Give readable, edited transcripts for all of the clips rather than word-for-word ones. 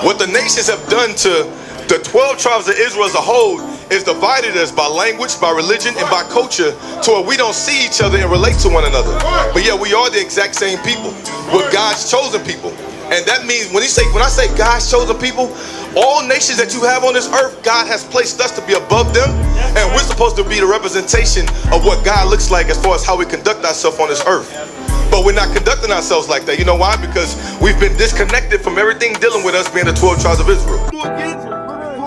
What the nations have done to the 12 tribes of Israel as a whole is divided us by language, by religion, and by culture to where we don't see each other and relate to one another. But yet we are the exact same people. We're God's chosen people. And that means when I say God's chosen people, all nations that you have on this earth, God has placed us to be above them. And we're supposed to be the representation of what God looks like as far as how we conduct ourselves on this earth. But we're not conducting ourselves like that. You know why? Because we've been disconnected from everything dealing with us being the 12 tribes of Israel.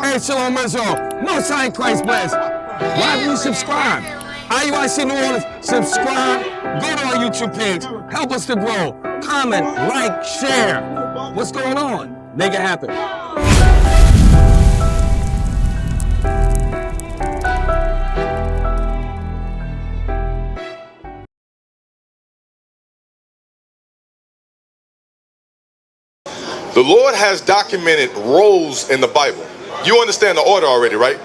Hey, Shalom Israel. Most High in Christ bless. Why do you subscribe? IUIC New Orleans, subscribe. Go to our YouTube page. Help us to grow. Comment, like, share. What's going on? Make it happen. The Lord has documented roles in the Bible. You understand the order already, right?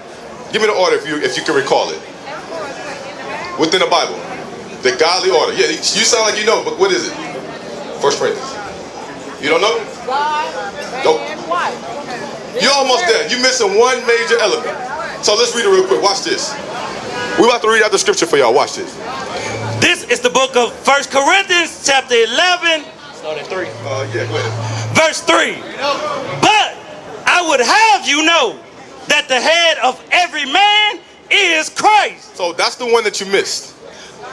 Give me the order if you can recall it. Within the Bible. The godly order. Yeah, you sound like you know, but what is it? First Corinthians. You don't know? Nope. You're almost there. You're missing one major element. So let's read it real quick. Watch this. We're about to read out the scripture for y'all. Watch this. This is the book of 1 Corinthians chapter 11. Start at 3. Yeah, go ahead. Verse 3. But I would have you know that the head of every man is Christ. So that's the one that you missed.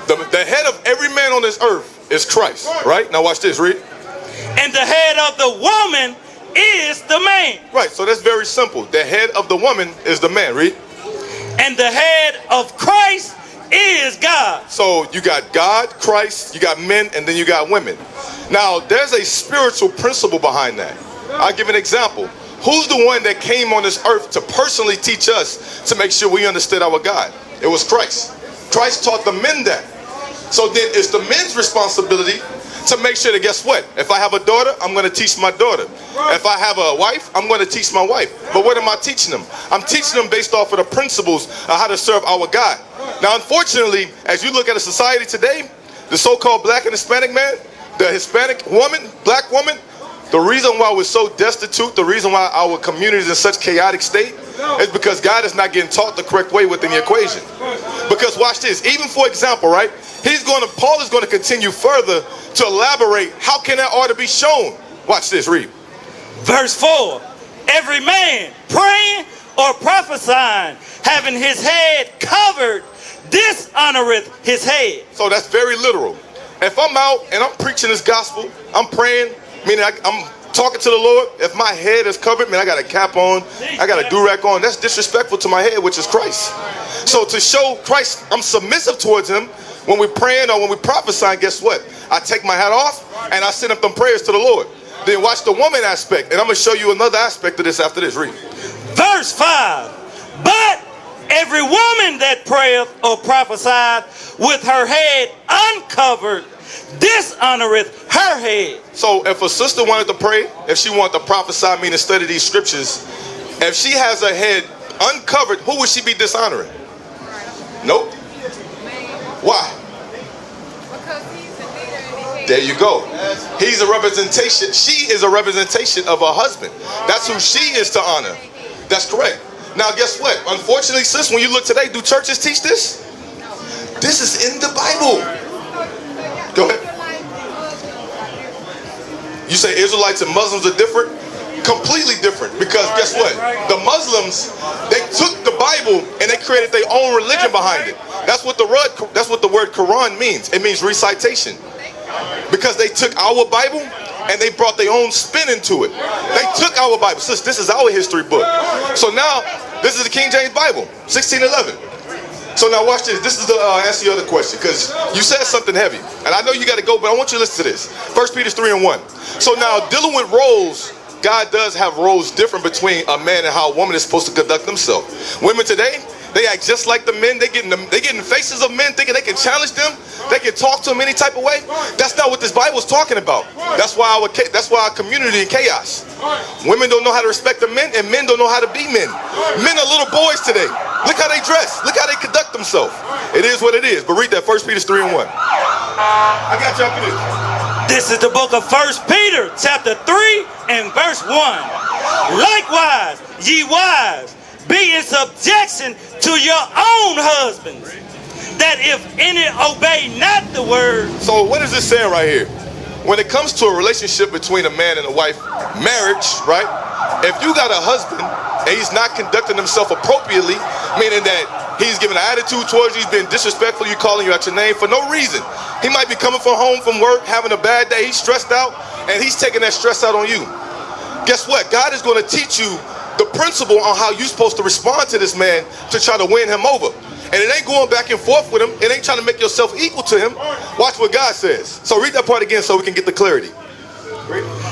The head of every man on this earth is Christ, right? Now watch this, read. And the head of the woman is the man. Right, so that's very simple. The head of the woman is the man, read. And the head of Christ is God. So you got God, Christ, you got men, and then you got women. Now, there's a spiritual principle behind that. I'll give an example. Who's the one that came on this earth to personally teach us to make sure we understood our God? It was Christ. Christ taught the men that. So then it's the men's responsibility to make sure that, guess what? If I have a daughter, I'm going to teach my daughter. If I have a wife, I'm going to teach my wife. But what am I teaching them? I'm teaching them based off of the principles of how to serve our God. Now, unfortunately, as you look at a society today, the so-called black and Hispanic man, the Hispanic woman, black woman, the reason why we're so destitute, the reason why our community is in such chaotic state is because God is not getting taught the correct way within the equation. Because watch this, even for example, right? Paul is going to continue further to elaborate how can that order be shown. Watch this, read. Verse 4. Every man praying or prophesying, having his head covered, dishonoreth his head. So that's very literal. If I'm out and I'm preaching this gospel, I'm praying, meaning I'm talking to the Lord, if my head is covered, man, I got a cap on, I got a do-rag on, that's disrespectful to my head, which is Christ. So to show Christ I'm submissive towards him, when we're praying or when we're prophesying, guess what? I take my hat off and I send up them prayers to the Lord. Then watch the woman aspect, and I'm going to show you another aspect of this after this. Read. Verse 5. But every woman that prayeth or prophesieth with her head uncovered dishonoreth her head. So if a sister wanted to pray, if she wanted to prophesy, meaning study these scriptures, if she has her head uncovered, who would she be dishonoring? Nope. Why? There you go. He's a representation. She is a representation of her husband. That's who she is to honor. That's correct. Now guess what? Unfortunately, sis, when you look today, do churches teach this? This is in the Bible. Go ahead. You say Israelites and Muslims are different? Completely different. Because guess what? The Muslims, they took the Bible and they created their own religion behind it. That's what the word Quran means. It means recitation. Because they took our Bible and they brought their own spin into it. They took our Bible. Sis, this is our history book. So now, this is the King James Bible, 1611. So now watch this. This is the answer your other question, because you said something heavy. And I know you got to go, but I want you to listen to this. 1 Peter 3:1. So now, dealing with roles, God does have roles different between a man and how a woman is supposed to conduct themselves. Women today, they act just like the men. They get in the faces of men thinking they can challenge them. They can talk to them any type of way. That's not what this Bible is talking about. That's why our community in chaos. Women don't know how to respect the men, and men don't know how to be men. Men are little boys today. Look how they dress. Look how they conduct themselves. It is what it is. But read that 1 Peter 3:1. I got you after this. This is the book of 1 Peter chapter 3 and verse 1. Likewise, ye wives, be in subjection to your own husbands, that if any obey not the word. So what is this saying right here? When it comes to a relationship between a man and a wife, marriage, right? If you got a husband and he's not conducting himself appropriately, meaning that he's giving an attitude towards you, he's been disrespectful, you calling you out your name for no reason. He might be coming from home from work, having a bad day, he's stressed out, and he's taking that stress out on you. Guess what? God is going to teach you the principle on how you're supposed to respond to this man to try to win him over. And it ain't going back and forth with him. It ain't trying to make yourself equal to him. Watch what God says. So read that part again so we can get the clarity.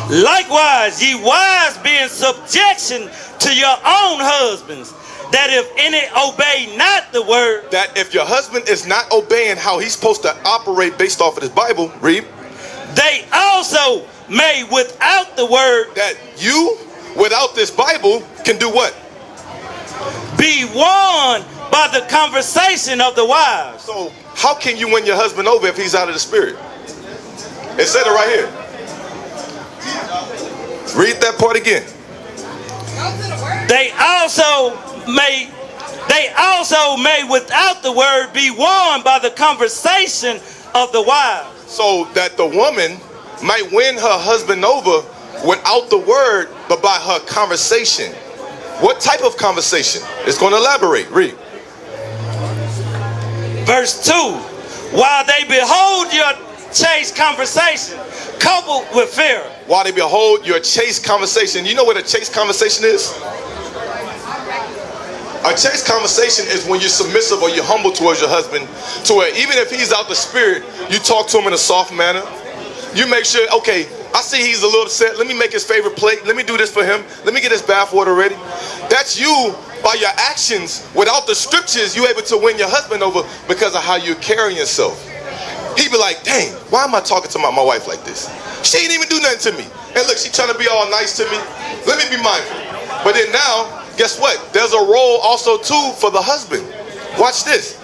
Likewise, ye wives, be in subjection to your own husbands, that if any obey not the word. That if your husband is not obeying how he's supposed to operate based off of this Bible, read. They also may without the word. That you, without this Bible, can do what? Be won by the conversation of the wives. So how can you win your husband over if he's out of the spirit? It said it right here. Read that part again. They also may without the word be won by the conversation of the wives. So that the woman might win her husband over without the word, but by her conversation. What type of conversation? It's going to elaborate. Read. Verse 2. While they behold your chaste conversation coupled with fear. While they behold your chaste conversation. You know what a chaste conversation is? A chaste conversation is when you're submissive or you're humble towards your husband, to where even if he's out the spirit, you talk to him in a soft manner. You make sure, okay, I see he's a little upset. Let me make his favorite plate. Let me do this for him. Let me get his bath water ready. That's you, by your actions, without the scriptures, you're able to win your husband over because of how you're carrying yourself. He'd be like, dang, why am I talking to my wife like this? She ain't even do nothing to me. And look, she's trying to be all nice to me. Let me be mindful. But then now, guess what? There's a role also too for the husband. Watch this.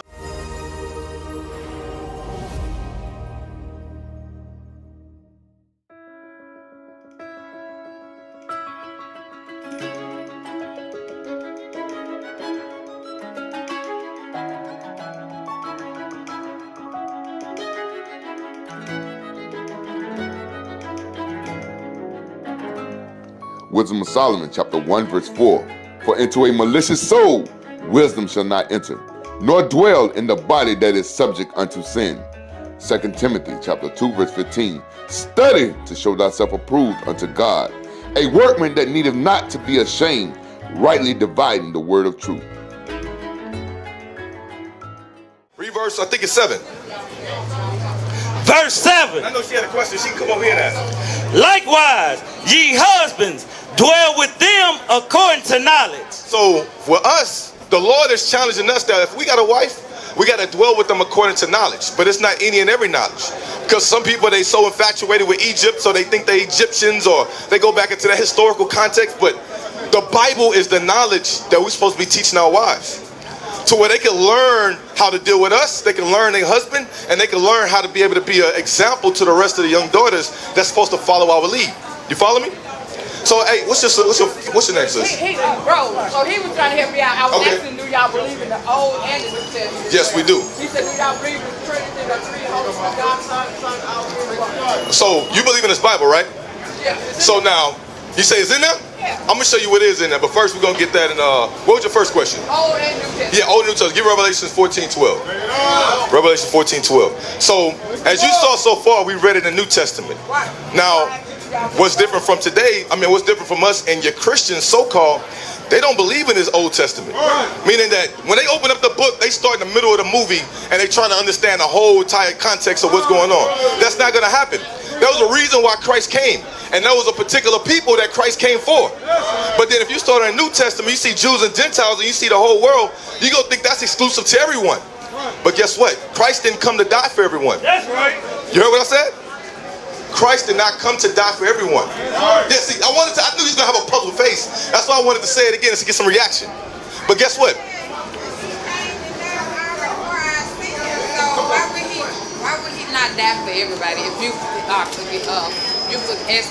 Wisdom of Solomon, chapter 1, verse 4. For into a malicious soul wisdom shall not enter, nor dwell in the body that is subject unto sin. 2 Timothy, chapter 2, verse 15. Study to show thyself approved unto God, a workman that needeth not to be ashamed, rightly dividing the word of truth. Reverse, I think it's 7. Verse 7. I know she had a question. She can come over here and ask. Likewise, ye husbands, dwell with them according to knowledge. So for us, the Lord is challenging us that if we got a wife, we got to dwell with them according to knowledge. But it's not any and every knowledge. Because some people, they so infatuated with Egypt, so they think they Egyptians, or they go back into that historical context. But the Bible is the knowledge that we're supposed to be teaching our wives. To where they can learn how to deal with us, they can learn their husband, and they can learn how to be able to be an example to the rest of the young daughters that's supposed to follow our lead. You follow me? So, hey, what's your name, sis? Bro, so he was trying to help me out. I was asking, do y'all believe in the Old and the New Testament? Yes, we do. He said, do y'all believe in the Trinity, the three Holy Spirit, God, Son, out. So, you believe in this Bible, right? Yeah. So now, you say it's in there? Yeah. I'm going to show you what is in there, but first we're going to get that in, what was your first question? Old and New Testament. Yeah, Old and New Testament. Give Revelation 14:12. Revelation 14:12. So, as you saw so far, we read it in the New Testament. Now, what's different from today, what's different from us and your Christians, so-called, they don't believe in this Old Testament. Meaning that when they open up the book, they start in the middle of the movie and they trying to understand the whole entire context of what's going on. That's not going to happen. There was a reason why Christ came. And there was a particular people that Christ came for. But then if you start in the New Testament, you see Jews and Gentiles and you see the whole world, you're going to think that's exclusive to everyone. But guess what? Christ didn't come to die for everyone. That's right. You heard what I said? Christ did not come to die for everyone. Yeah, see, I knew he was going to have a puzzled face. That's why I wanted to say it again, to get some reaction. But guess what? Why would he not die for everybody if you could ask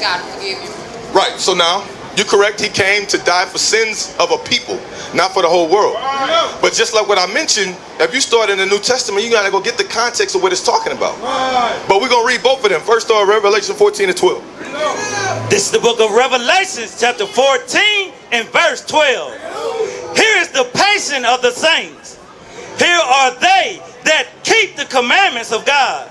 God to forgive you? Right, so now, You're correct. He came to die for sins of a people, not for the whole world. But just like what I mentioned, if you start in the New Testament, you got to go get the context of what it's talking about. But we're going to read both of them. First start Revelation 14 and 12. This is the book of Revelation, chapter 14 and verse 12. Here is the patience of the saints. Here are they that keep the commandments of God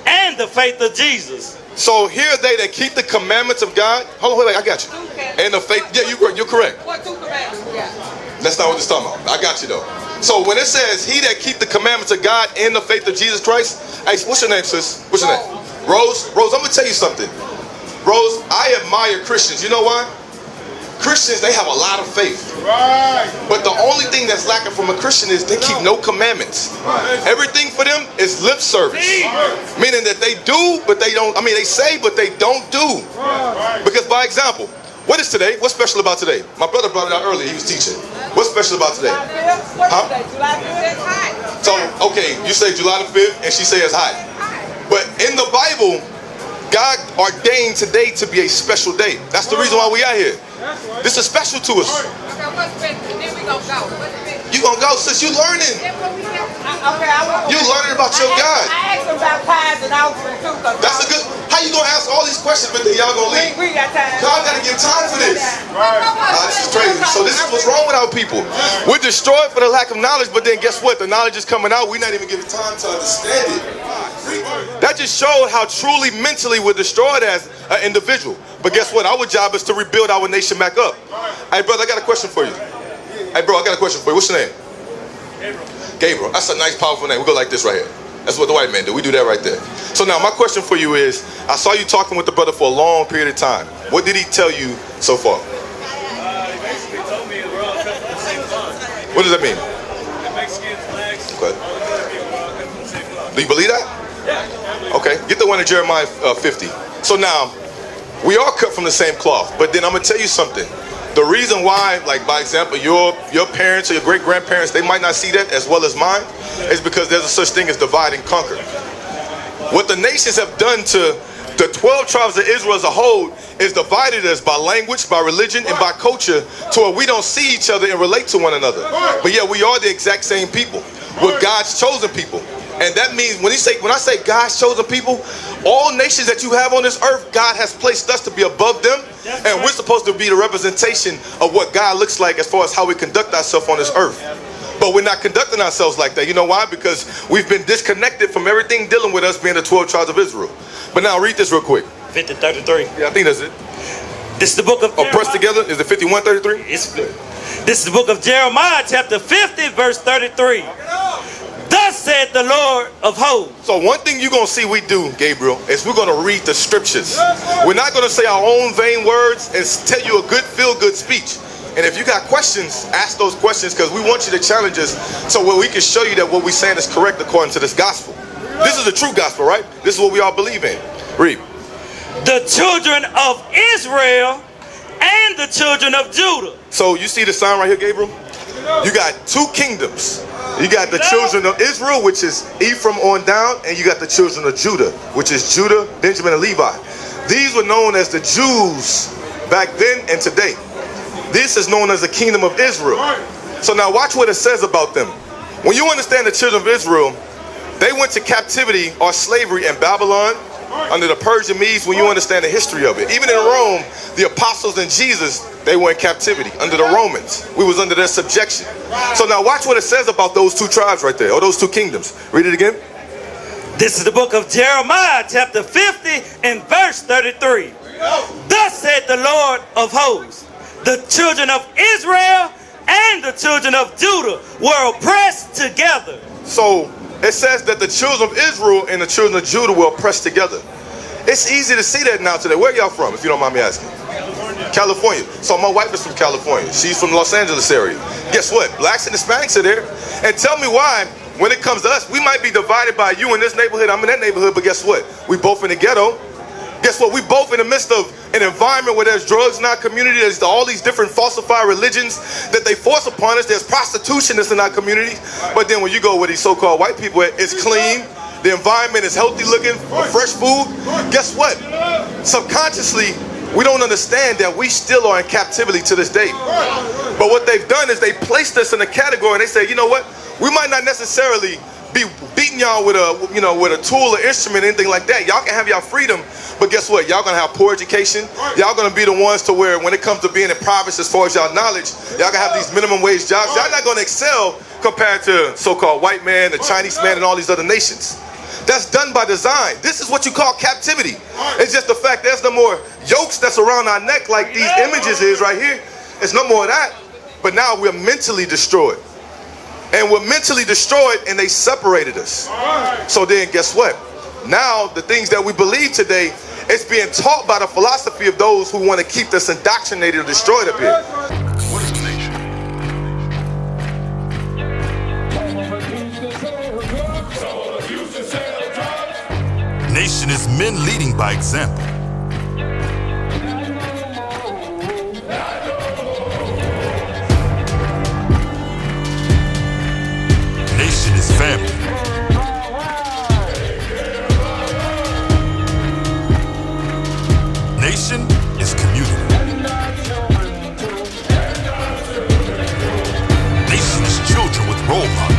and the faith of Jesus. So here are they that keep the commandments of God. Hold on, wait, I got you. And the faith, yeah, you're correct. What two commandments we got? That's not what it's talking about. I got you though. So when it says, he that keep the commandments of God and the faith of Jesus Christ, hey, what's your name, sis? What's your name? Rose? Rose, I'm going to tell you something. Rose, I admire Christians. You know why? Christians, they have a lot of faith. Right. But the only thing that's lacking from a Christian is they keep no commandments. Everything for them is lip service. Meaning that they do, but they don't. I mean, they say, but they don't do. Because, by example, what is today? What's special about today? My brother brought it out earlier. He was teaching. What's special about today? Huh? July 5th. So, okay, you say July the 5th, and she say it's hot. But in the Bible, God ordained today to be a special day. That's the reason why we are here. This is special to us. Okay, what's special? Then we gonna go. What's special? You gonna go, sis? You learning. Okay, I want. You learning about your God. I asked them about tithes and offerings too. That's a good. How you gonna ask all these questions, but then y'all gonna leave? We got time. God gotta give time for this. This is crazy. So this is what's wrong with our people. We're destroyed for the lack of knowledge, but then guess what? The knowledge is coming out. We're not even giving time to understand it. That just showed how truly mentally we're destroyed as an individual. But guess what? Our job is to rebuild our nation back up. Hey, brother, I got a question for you. Hey, bro, I got a question for you. What's your name? Gabriel. That's a nice, powerful name. We go like this right here. That's what the white men do. We do that right there. So now my question for you is, I saw you talking with the brother for a long period of time. What did he tell you so far? He basically told me we're all cut from the same cloth. What does that mean? The Mexicans, blacks, Okay. all the other people are all cut from the same cloth. Do you believe that? Yeah. Okay. Get the one in Jeremiah 50. So now, we are cut from the same cloth. But then I'm going to tell you something. The reason why, like by example, your parents or your great-grandparents, they might not see that as well as mine, is because there's a such thing as divide and conquer. What the nations have done to the 12 tribes of Israel as a whole is divided us by language, by religion, and by culture to where we don't see each other and relate to one another. But yet we are the exact same people. We're God's chosen people. And that means when I say God's chosen people, all nations that you have on this earth, God has placed us to be above them. And we're supposed to be the representation of what God looks like as far as how we conduct ourselves on this earth. But we're not conducting ourselves like that. You know why? Because we've been disconnected from everything dealing with us being the 12 tribes of Israel. But now read this real quick. 50:33. Yeah, I think that's it. This is the book of Oh, pressed together. Is it 51:33? It's good. This is the book of Jeremiah, chapter 50, verse 33. Thus said the Lord of hosts. So one thing you're going to see we do, Gabriel, is we're going to read the scriptures. We're not going to say our own vain words and tell you a good feel-good speech. And if you got questions, ask those questions, because we want you to challenge us so we can show you that what we're saying is correct according to this gospel. This is the true gospel, right? This is what we all believe in. Read. The children of Israel and the children of Judah. So you see the sign right here, Gabriel? You got two kingdoms. You got the children of Israel, which is Ephraim on down, and you got the children of Judah, which is Judah, Benjamin, and Levi. These were known as the Jews back then and today. This is known as the kingdom of Israel. So now watch what it says about them. When you understand the children of Israel, they went to captivity or slavery in Babylon under the Persian Medes. When you understand the history of it, even in Rome, the apostles and Jesus, they were in captivity under the Romans. We was under their subjection. So now watch what it says about those two tribes right there, or those two kingdoms. Read it again. This is the book of Jeremiah, chapter 50 and verse 33. Thus said the Lord of hosts, the children of Israel and the children of Judah were oppressed together. So it says that the children of Israel and the children of Judah were oppressed together. It's easy to see that now today. Where y'all from, if you don't mind me asking? California. So my wife is from California. She's from the Los Angeles area. Guess what? Blacks and Hispanics are there. And tell me why, when it comes to us, we might be divided by you in this neighborhood, I'm in that neighborhood, but guess what? We both in the ghetto. Guess what? We both in the midst of an environment where there's drugs in our community. There's all these different falsified religions that they force upon us. There's prostitution that's in our community. But then when you go with these so-called white people, it's clean. The environment is healthy looking, fresh food. Guess what? Subconsciously, We don't understand that we still are in captivity to this day. But what they've done is they placed us in a category and they say, you know what? We might not necessarily be beating y'all with a, with a tool or instrument, anything like that. Y'all can have y'all freedom, but guess what? Y'all gonna have poor education. Y'all gonna be the ones to where when it comes to being impoverished as far as y'all knowledge, y'all gonna have these minimum wage jobs. Y'all not gonna excel compared to so-called white man, the Chinese man, and all these other nations. That's done by design. This is what you call captivity. It's just the fact there's no more yokes that's around our neck like these images is right here. It's no more of that. But now we're mentally destroyed. And we're mentally destroyed and they separated us. So then guess what? Now the things that we believe today, it's being taught by the philosophy of those who want to keep us indoctrinated or destroyed up here. What is a nation? Nation is men leading by example. Nation is family. Nation is community. Nation is children with role models.